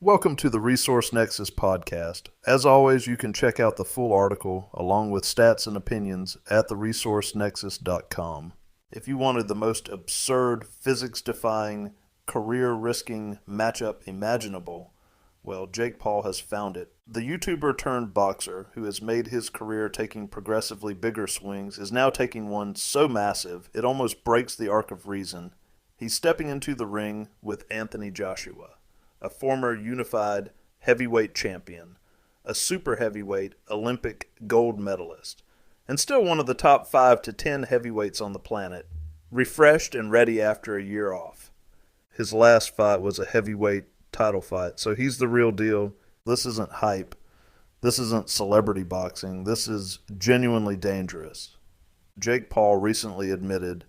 Welcome to the Resource Nexus podcast. As always, you can check out the full article along with stats and opinions at theresourcenexus.com. If you wanted the most absurd, physics-defying, career-risking matchup imaginable, well, Jake Paul has found it. The YouTuber turned boxer, who has made his career taking progressively bigger swings, is now taking one so massive it almost breaks the arc of reason. He's stepping into the ring with Anthony Joshua, a former unified heavyweight champion, a super heavyweight Olympic gold medalist, and still one of the top 5 to 10 heavyweights on the planet, refreshed and ready after a year off. His last fight was a heavyweight title fight, so he's the real deal. This isn't hype. This isn't celebrity boxing. This is genuinely dangerous. Jake Paul recently admitted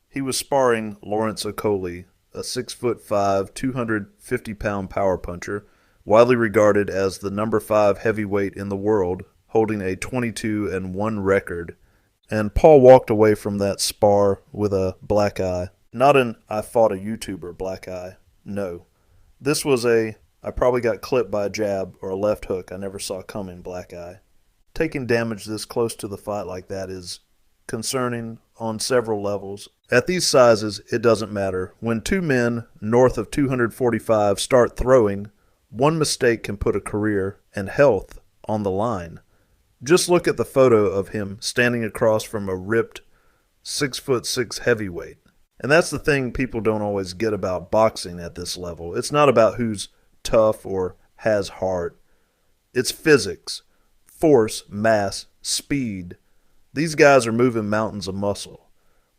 he was sparring Lawrence Okolie, a 6'5", 250-pound power puncher, widely regarded as the number 5 heavyweight in the world, holding a 22-1 record. And Paul walked away from that spar with a black eye. Not an "I fought a YouTuber" black eye. No. This was a "I probably got clipped by a jab or a left hook I never saw coming" black eye. Taking damage this close to the fight like that is concerning on several levels. At these sizes, it doesn't matter. When two men north of 245 start throwing, one mistake can put a career and health on the line. Just look at the photo of him standing across from a ripped 6'6" heavyweight. And that's the thing people don't always get about boxing at this level. It's not about who's tough or has heart. It's physics, force, mass, speed. These guys are moving mountains of muscle.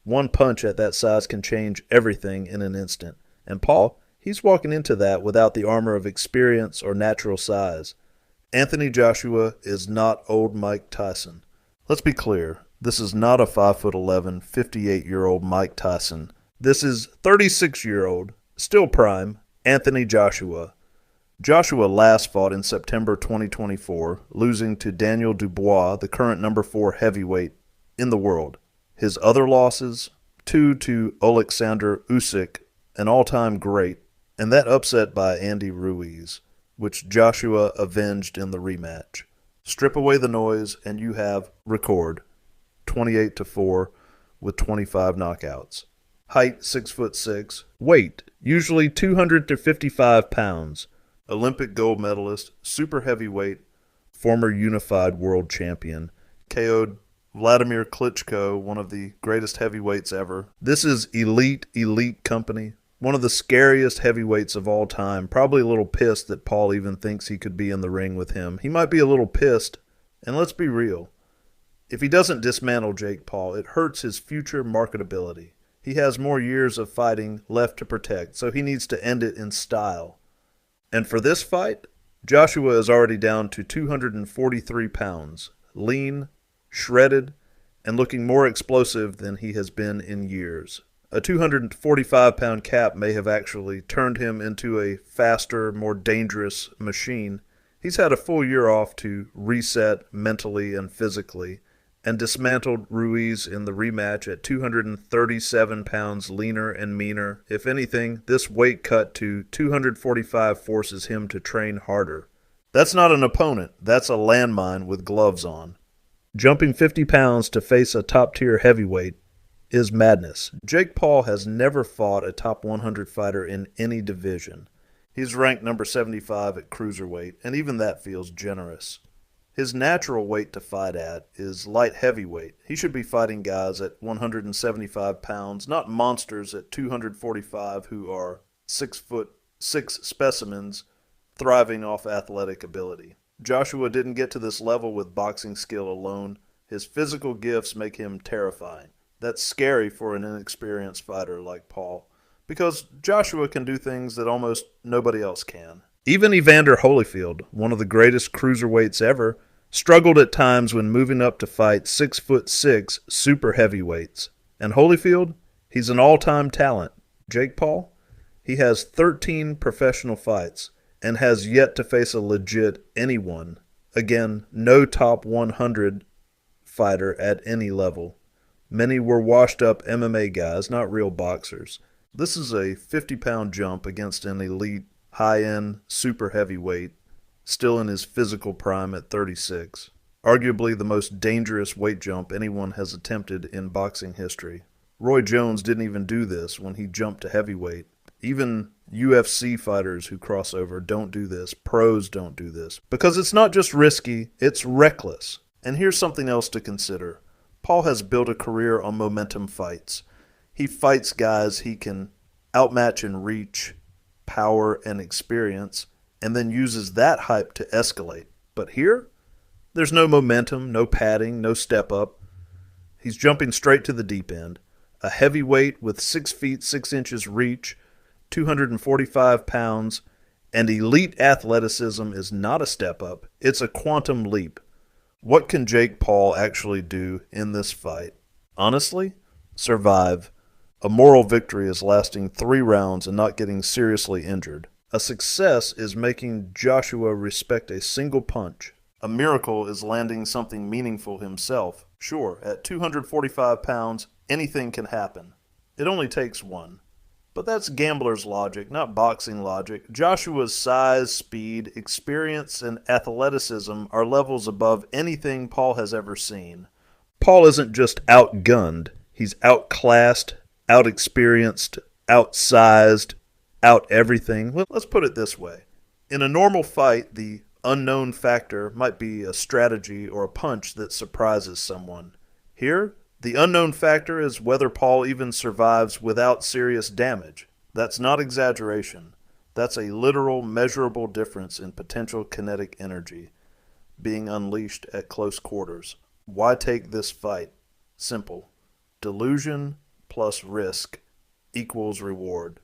One punch at that size can change everything in an instant. And Paul, he's walking into that without the armor of experience or natural size. Anthony Joshua is not old Mike Tyson. Let's be clear. This is not a 5'11", 58-year-old Mike Tyson. This is 36-year-old, still prime, Anthony Joshua. Joshua last fought in September 2024, losing to Daniel Dubois, the current number 4 heavyweight in the world. His other losses, 2 to Alexander Usyk, an all-time great, and that upset by Andy Ruiz, which Joshua avenged in the rematch. Strip away the noise and you have record, 28-4 with 25 knockouts. Height 6'6", weight usually 200 to 55 pounds. Olympic gold medalist, super heavyweight, former unified world champion, KO'd Vladimir Klitschko, one of the greatest heavyweights ever. This is elite company. One of the scariest heavyweights of all time. Probably a little pissed that Paul even thinks he could be in the ring with him. He might be a little pissed, and let's be real. If he doesn't dismantle Jake Paul, it hurts his future marketability. He has more years of fighting left to protect, so he needs to end it in style. And for this fight, Joshua is already down to 243 pounds, lean, shredded, and looking more explosive than he has been in years. A 245-pound cap may have actually turned him into a faster, more dangerous machine. He's had a full year off to reset mentally and physically, and dismantled Ruiz in the rematch at 237 pounds leaner and meaner. If anything, this weight cut to 245 forces him to train harder. That's not an opponent. That's a landmine with gloves on. Jumping 50 pounds to face a top-tier heavyweight is madness. Jake Paul has never fought a top 100 fighter in any division. He's ranked number 75 at cruiserweight, and even that feels generous. His natural weight to fight at is light heavyweight. He should be fighting guys at 175 pounds, not monsters at 245 who are 6'6" specimens thriving off athletic ability. Joshua didn't get to this level with boxing skill alone. His physical gifts make him terrifying. That's scary for an inexperienced fighter like Paul, because Joshua can do things that almost nobody else can. Even Evander Holyfield, one of the greatest cruiserweights ever, struggled at times when moving up to fight 6'6" super heavyweights. And Holyfield, he's an all-time talent. Jake Paul, he has 13 professional fights and has yet to face a legit anyone. Again, no top 100 fighter at any level. Many were washed-up MMA guys, not real boxers. This is a 50-pound jump against an elite high-end, super heavyweight, still in his physical prime at 36. Arguably the most dangerous weight jump anyone has attempted in boxing history. Roy Jones didn't even do this when he jumped to heavyweight. Even UFC fighters who cross over don't do this. Pros don't do this. Because it's not just risky, it's reckless. And here's something else to consider. Paul has built a career on momentum fights. He fights guys he can outmatch in reach, power, and experience, and then uses that hype to escalate. But here, there's no momentum, no padding, no step up. He's jumping straight to the deep end. A heavyweight with 6 feet 6 inches reach, 245 pounds, and elite athleticism is not a step up. It's a quantum leap. What can Jake Paul actually do in this fight? Honestly, survive. A moral victory is lasting 3 rounds and not getting seriously injured. A success is making Joshua respect a single punch. A miracle is landing something meaningful himself. Sure, at 245 pounds, anything can happen. It only takes one. But that's gambler's logic, not boxing logic. Joshua's size, speed, experience, and athleticism are levels above anything Paul has ever seen. Paul isn't just outgunned. He's outclassed, outexperienced, outsized, out everything. Let's put it this way. In a normal fight, the unknown factor might be a strategy or a punch that surprises someone. Here, the unknown factor is whether Paul even survives without serious damage. That's not exaggeration. That's a literal, measurable difference in potential kinetic energy being unleashed at close quarters. Why take this fight? Simple. Delusion plus risk equals reward.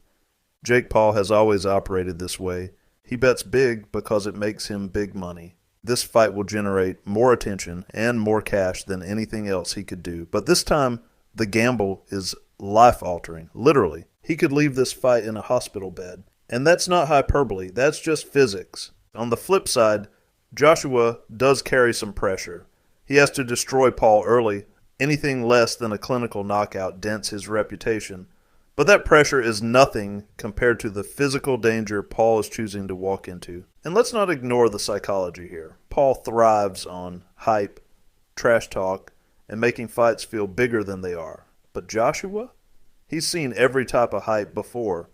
Jake Paul has always operated this way. He bets big because it makes him big money. This fight will generate more attention and more cash than anything else he could do. But this time, the gamble is life-altering. Literally. He could leave this fight in a hospital bed. And that's not hyperbole. That's just physics. On the flip side, Joshua does carry some pressure. He has to destroy Paul early. Anything less than a clinical knockout dents his reputation. But that pressure is nothing compared to the physical danger Paul is choosing to walk into. And let's not ignore the psychology here. Paul thrives on hype, trash talk, and making fights feel bigger than they are. But Joshua? He's seen every type of hype before.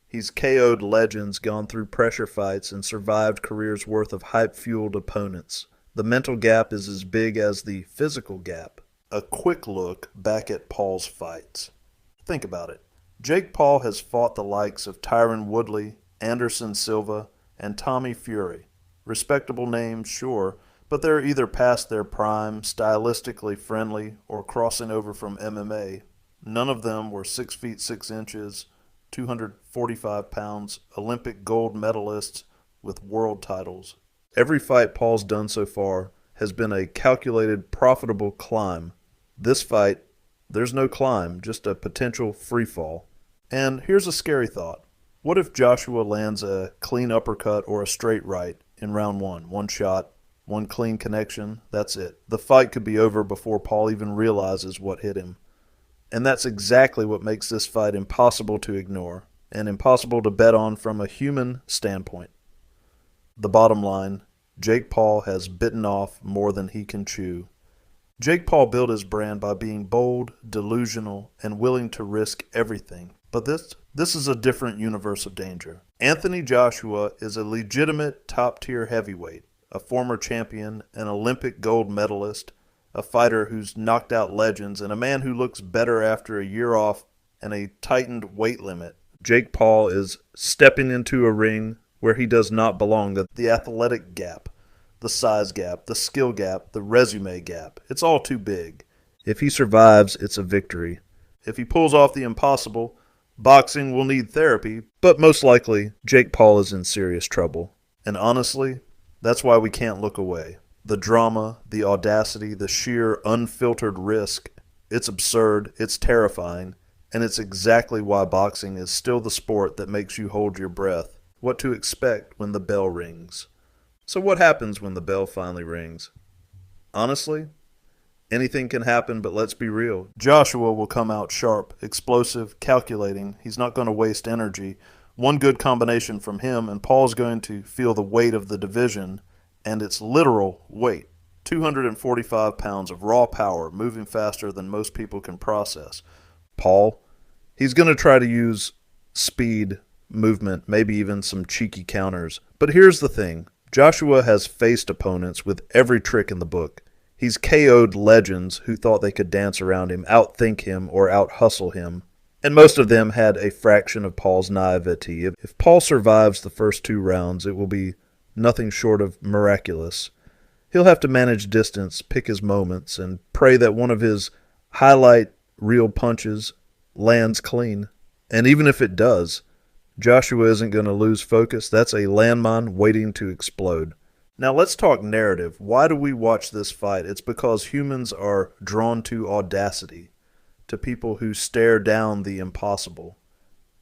He's KO'd legends, gone through pressure fights, and survived careers worth of hype-fueled opponents. The mental gap is as big as the physical gap. A quick look back at Paul's fights. Think about it. Jake Paul has fought the likes of Tyron Woodley, Anderson Silva, and Tommy Fury. Respectable names, sure, but they're either past their prime, stylistically friendly, or crossing over from MMA. None of them were 6 feet 6 inches, 245 pounds, Olympic gold medalists with world titles. Every fight Paul's done so far has been a calculated, profitable climb. This fight, there's no climb, just a potential free fall. And here's a scary thought. What if Joshua lands a clean uppercut or a straight right in round one? One shot, one clean connection, that's it. The fight could be over before Paul even realizes what hit him. And that's exactly what makes this fight impossible to ignore and impossible to bet on from a human standpoint. The bottom line, Jake Paul has bitten off more than he can chew. Jake Paul built his brand by being bold, delusional, and willing to risk everything. But this is a different universe of danger. Anthony Joshua is a legitimate top-tier heavyweight, a former champion, an Olympic gold medalist, a fighter who's knocked out legends, and a man who looks better after a year off and a tightened weight limit. Jake Paul is stepping into a ring where he does not belong. The athletic gap, the size gap, the skill gap, the resume gap. It's all too big. If he survives, it's a victory. If he pulls off the impossible, boxing will need therapy, but most likely, Jake Paul is in serious trouble. And honestly, that's why we can't look away. The drama, the audacity, the sheer unfiltered risk, it's absurd, it's terrifying, and it's exactly why boxing is still the sport that makes you hold your breath. What to expect when the bell rings. So what happens when the bell finally rings? Honestly, anything can happen, but let's be real. Joshua will come out sharp, explosive, calculating. He's not going to waste energy. One good combination from him, and Paul's going to feel the weight of the division, and its literal weight. 245 pounds of raw power, moving faster than most people can process. Paul, he's going to try to use speed, movement, maybe even some cheeky counters. But here's the thing. Joshua has faced opponents with every trick in the book. He's KO'd legends who thought they could dance around him, outthink him, or out-hustle him. And most of them had a fraction of Paul's naivety. If Paul survives the first 2 rounds, it will be nothing short of miraculous. He'll have to manage distance, pick his moments, and pray that one of his highlight reel punches lands clean. And even if it does, Joshua isn't going to lose focus. That's a landmine waiting to explode. Now let's talk narrative. Why do we watch this fight? It's because humans are drawn to audacity, to people who stare down the impossible.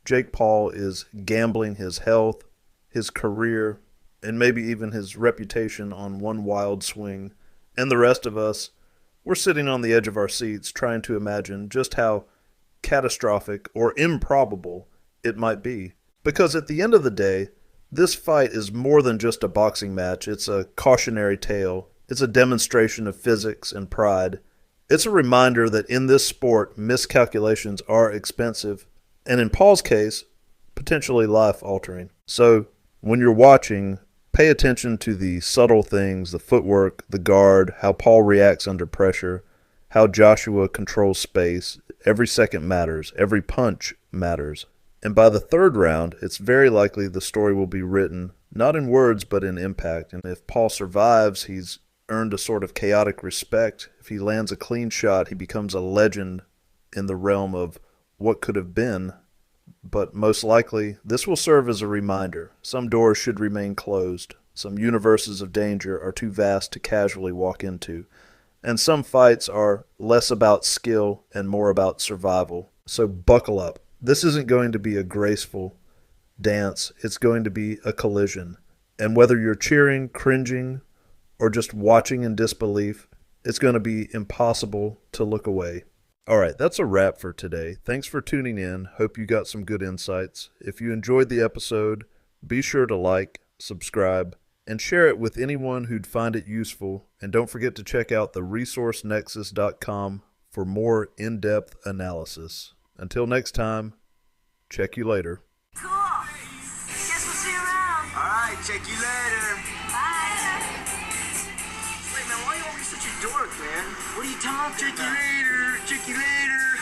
Jake Paul is gambling his health, his career, and maybe even his reputation on one wild swing. And the rest of us, we're sitting on the edge of our seats trying to imagine just how catastrophic or improbable it might be. Because at the end of the day, this fight is more than just a boxing match. It's a cautionary tale. It's a demonstration of physics and pride. It's a reminder that in this sport, miscalculations are expensive, and in Paul's case, potentially life-altering. So when you're watching, pay attention to the subtle things, the footwork, the guard, how Paul reacts under pressure, how Joshua controls space. Every second matters. Every punch matters. And by the 3rd round, it's very likely the story will be written, not in words, but in impact. And if Paul survives, he's earned a sort of chaotic respect. If he lands a clean shot, he becomes a legend in the realm of what could have been. But most likely, this will serve as a reminder. Some doors should remain closed. Some universes of danger are too vast to casually walk into. And some fights are less about skill and more about survival. So buckle up. This isn't going to be a graceful dance. It's going to be a collision. And whether you're cheering, cringing, or just watching in disbelief, it's going to be impossible to look away. All right, that's a wrap for today. Thanks for tuning in. Hope you got some good insights. If you enjoyed the episode, be sure to like, subscribe, and share it with anyone who'd find it useful. And don't forget to check out theresourcenexus.com for more in-depth analysis. Until next time, check you later. Cool. Guess we'll see you around. All right, check you later. Bye. Wait, man, why are you always such a dork, man? What are you talking Check you about? later. Check you later.